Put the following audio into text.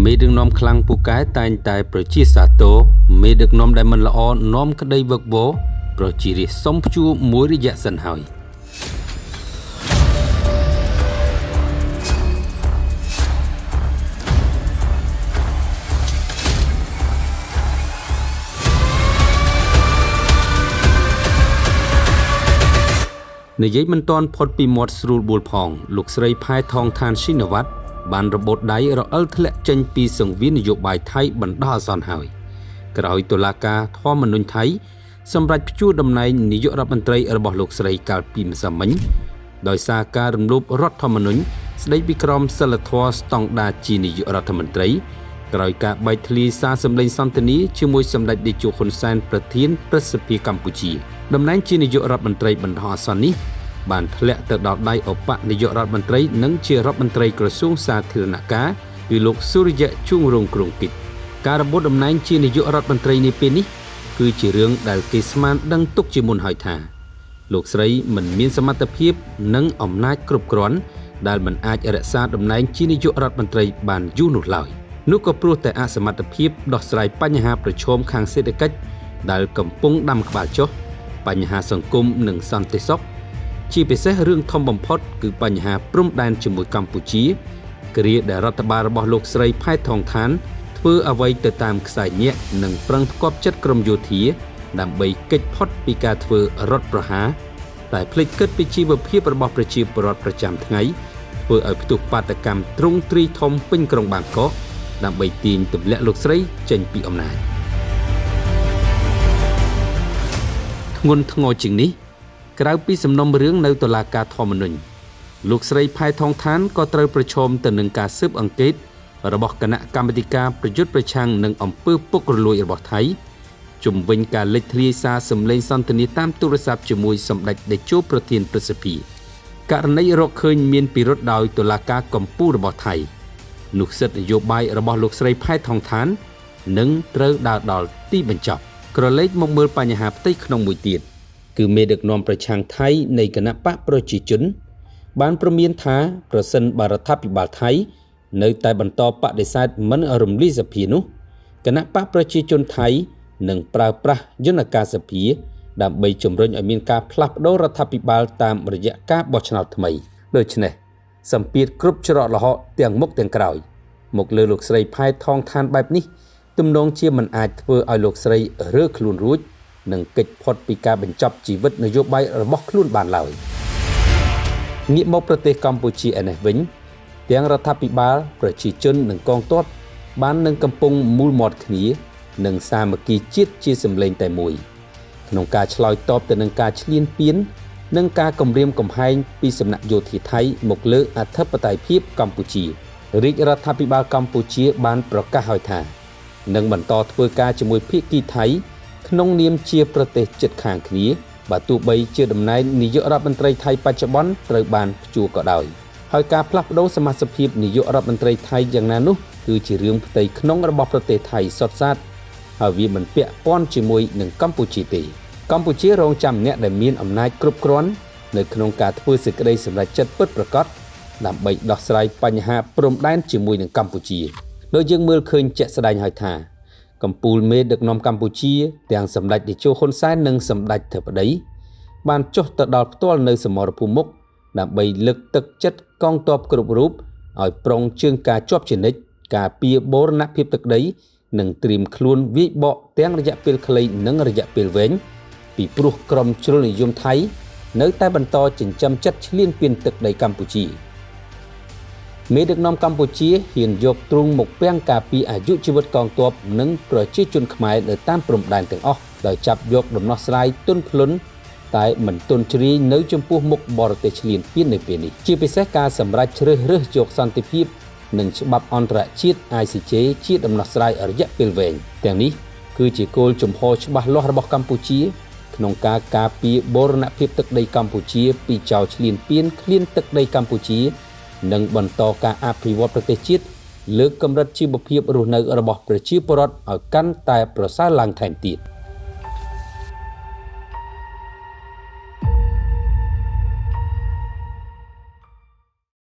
មេដឹកនាំខ្លាំងពូកែតែងតែប្រជាសាទរមេដឹកនាំដែលមិនល្អនាំក្តីវឹកវរប្រជារាស្ត្រសុំព្យួរមួយរយៈសិនហើយនិយាយមិនទាន់ផុតពីមាត់ស្រួលបួលផងលោកស្រីផែថងឋានស៊ីនវ៉ាត់បានរបូតដៃរអិលធ្លាក់ចេញពីសង្វៀននយោបាយថៃបណ្ដោះអាសន្នហើយក្រោយតុលាការធម្មនុញ្ញថៃសម្រេចព្យួរតំណែងនាយករដ្ឋមន្ត្រីរបស់លោកស្រីកាលពីម្សិលមិញដោយសារការរំលោភរដ្ឋធម្មនុញ្ញស្តីពីក្រមសីលធម៌ស្តង់ដារជានាយករដ្ឋមន្ត្រីក្រោយការបែកធ្លាយសារសម្លេងសន្ទនាជាមួយសម្ដេចតេជោហ៊ុនសែនប្រធានព្រឹទ្ធសភាកម្ពុជាតំណែងជានាយករដ្ឋមន្ត្រីបណ្ដោះអាសន្ននេះបានធ្លាក់ទៅដល់ដៃឧបនាយករដ្ឋមន្ត្រីនិងជារដ្ឋមន្ត្រីក្រសួងសាធារណការគឺលោកសុរិយៈជួងរងគ្រងកិច្ចការរបូតតំណែងជានាយករដ្ឋមន្ត្រីនាពេលនេះគឺជារឿងដែលគេស្មានដឹងទុកជាមុនហើយថាលោកស្រីមិនមានសមត្ថភាពនិងអំណាចគ្រប់គ្រាន់ដែលមិនអាចរក្សាតំណែងជានាយករដ្ឋមន្ត្រីបានយូរនោះឡើយនោះក៏ព្រោះតែអសមត្ថភាពដោះស្រាយបញ្ហាប្រឈមខាងសេដ្ឋកិច្ចដែលកំពុងដាំក្បាលចុះបញ្ហាសង្គមនិងសន្តិសុខជាពិសេសរឿងធំបំផុតគឺបញ្ហាព្រំដែនជាមួយកម្ពុជាគ្រាដែលរដ្ឋបាលរបស់លោកស្រីផែថងឋានធ្វើអ្វីទៅតាមខ្សែញាក់និងប្រឹងផ្គាប់ចិត្តក្រមយោធាដើម្បីគេចផុតពីការធ្វើរដ្ឋប្រហារតែភ្លេចគិតពីជីវភាពរបស់ប្រជាពលរដ្ឋប្រចាំថ្ងៃធ្វើឲ្យផ្ទុះបាតកម្មទ្រង់ទ្រីធំពេញក្រុងបាងកកដើម្បីទាញទម្លាក់លោកស្រីចេញពីអំណាចធ្ងន់ធ្ងរជាងនេះក្រៅពីសំណុំរឿងនៅតុលាការធម្មនុញ្ញលោកស្រីផែថងឋានក៏ត្រូវប្រឈមទៅនឹងការស៊ើបអង្កេតរបស់គណៈកម្មាធិការប្រយុទ្ធប្រឆាំងនឹងអំពើពុករលួយរបស់ថៃជំវិញការលេចធ្លាយសារសម្លេងសន្ទនាតាមទូរស័ព្ទជាមួយសម្ដេចតេជោប្រធានព្រឹទ្ធសភាករណីរកឃើញមានពិរុទ្ធដោយតុលាការកំពូលរបស់ថៃនោះសិទ្ធិនយោបាយរបស់លោកស្រីផែថងឋាននឹងត្រូវដើរដល់ទីបញ្ចប់ក្រឡេកមកមើលបញ្ហាផ្ទៃក្នុងមួយទៀតគឺមេដឹកនាំប្រឆាំងថៃនៃគណៈបកប្រជាជនបានព្រមានថាប្រសិនបរដ្ឋាភិបាលថៃនៅតែបន្តបដិសេធមិនរំលាយសភានោះគណៈបកប្រជាជនថៃនឹងប្រើប្រាស់យន្តការសភាដើម្បីជំរុញឲ្យមានការផ្លាស់ប្តូររដ្ឋាភិបាលតាមរយៈការបោះឆ្នោតថ្មីដូច្នេះសម្ពាធគ្រប់ច្រកល្ហកទាំងមុខទាំងក្រោយមកលើលោកស្រីផែថងឋានបែបនេះទំនងជាមិនអាចធ្វើឲ្យលោកស្រីរើខ្លួនរួចនិងកិច្ចផុតពីការបញ្ចប់ជីវិតនយោបាយរបស់ខ្លួនបានឡើយងាកមកប្រទេសកម្ពុជាឯនេះវិញទាំងរដ្ឋាភិបាលប្រជាជននិងកងទ័ពបាននឹងកំពុងមូលមាត់គ្នានិងសាមគ្គីជាតិជាសម្លេងតែមួយក្នុងការឆ្លើយតបទៅនឹងការឈ្លានពាននិងការគំរាមកំហែងពីសំណាក់យោធាថៃមកលើអធិបតេយ្យភាពកម្ពុជារាជរដ្ឋាភិបាលកម្ពុជាបានប្រកាសឲ្យថានឹងបន្តធ្វើការជាមួយភាគីថៃក្នុងនាមជាប្រទេសជិតខាងគ្នាបើទោះបីជាតំណែងនាយករដ្ឋមន្ត្រីថៃបច្ចុប្បន្នត្រូវបានព្យួរក៏ដោយហើយការផ្លាស់ប្តូរសមាជិកភាពនាយករដ្ឋមន្ត្រីថៃយ៉ាងណានោះគឺជារឿងផ្ទៃក្នុងរបស់ប្រទេសថៃសុទ្ធសាធហើយវាមិនពាក់ព័ន្ធជាមួយនឹងកម្ពុជាទេកម្ពុជារងចាំអ្នកដែលមានអំណាចគ្រប់គ្រាន់នៅក្នុងការធ្វើសេចក្តីសម្រេចចិត្តពិតប្រាកដដើម្បីដោះស្រាយបញ្ហាព្រំដែនជាមួយនឹងកម្ពុជាដោយយើងមើលឃើញជាក់ស្ដែងហើយថាកំពូលមេដឹកនាំកម្ពុជាទាំងសម្ដេចតេជោហ៊ុនសែននិងសម្ដេចធិបតីបានចុះទៅដល់ផ្ទាល់នៅសមរភូមិមុខដើម្បីលើកទឹកចិត្តកងទ័ពគ្រប់រូបឲ្យប្រុងជើងការជាប់ជានិច្ចការពារបូរណភាពទឹកដីនិងត្រៀមខ្លួនវាយបកទាំងរយៈពេលខ្លីនិងរយៈពេលវែងពីព្រោះក្រុមជ្រុលនិយមថៃនៅតែបន្តចិញ្ចឹមចិត្តឈ្លានពានទឹកដីកម្ពុជាមេដឹកនាំកម្ពុជាហ៊ានយកទ្រូងមកពាំងការពីអាយុជីវិតកងទ័ពនិងប្រជាជនខ្មែរនៅតាមព្រំដែនទាំងអស់ដោយចាប់យកដំណោះស្រាយទន់ភ្លន់តែមិនទន់ជ្រាយនៅចំពោះមុខបរទេសឈ្លានពាននៅពេលនេះជាពិសេសការសម្រេចជ្រើសរើសយកសន្តិភាពនិងច្បាប់អន្តរជាតិ ICJ ជាដំណោះស្រាយរយៈពេលវែងទាំងនេះគឺជាគោលជំហរច្បាស់លាស់របស់កម្ពុជាក្នុងការការពារបូរណភាពទឹកដីកម្ពុជាពីចោរឈ្លានពានឃ្លានទឹកដីកម្ពុជានិងបន្តការអភិវឌ្ឍប្រទេសជាតិលើកកម្រិតជីវភាពរស់នៅរបស់ប្រជាពលរដ្ឋឲ្យកាន់តែប្រសើរឡើងថែមទៀត